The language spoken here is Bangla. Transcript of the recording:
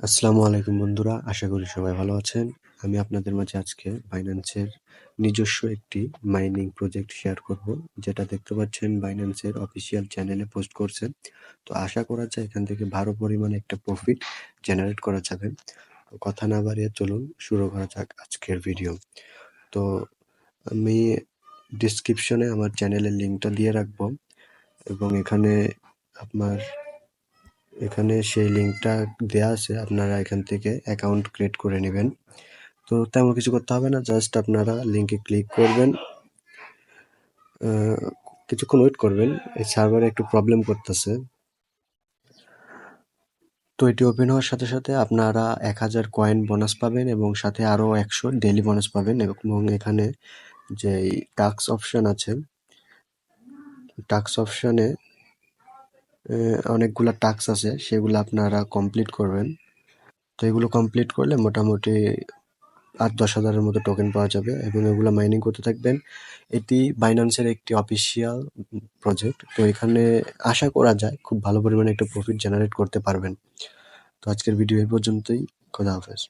আসসালামু আলাইকুম বন্ধুরা, আশা করি সবাই ভালো আছেন। আমি আপনাদের মাঝে আজকে বাইন্যান্সের নিজস্ব একটি মাইনিং প্রজেক্ট শেয়ার করব, যেটা দেখতে পাচ্ছেন বাইন্যান্সের অফিসিয়াল চ্যানেলে পোস্ট করছে। তো আশা করা যায় এখান থেকে ভালো পরিমাণে একটা প্রফিট জেনারেট করা যাবে। তো কথা না বাড়িয়ে চলুন শুরু করা যাক আজকের ভিডিও। তো আমি ডিসক্রিপশনে আমার চ্যানেলের লিঙ্কটা দিয়ে রাখবো এবং এখানে সেই লিঙ্কটা দেয়া আছে, আপনারা এখান থেকে অ্যাকাউন্ট ক্রিয়েট করে নেবেন। তো তেমন কিছু করতে হবে না, জাস্ট আপনারা লিঙ্কে ক্লিক করবেন, কিছুক্ষণ ওয়েট করবেন, এই সার্ভারে একটু প্রবলেম করতেছে। তো এটি ওপেন হওয়ার সাথে সাথে আপনারা 1000 কয়েন বোনাস পাবেন এবং সাথে আরও 100 ডেইলি বোনাস পাবেন এবং এখানে যেই টাস্ক অপশন আছে, টাস্ক অপশনে অনেকগুলা টাস্ক আছে, সেগুলো আপনারা কমপ্লিট করবেন। তো এগুলো কমপ্লিট করলে মোটামুটি 8-10 হাজারের মতো টোকেন পাওয়া যাবে এবং এগুলো মাইনিং করতে থাকবেন। এটি বাইন্যান্সের একটি অফিসিয়াল প্রজেক্ট। তো এখানে আশা করা যায় খুব ভালো পরিমাণে একটা প্রফিট জেনারেট করতে পারবেন। তো আজকের ভিডিও এই পর্যন্তই। খোদা হাফেজ।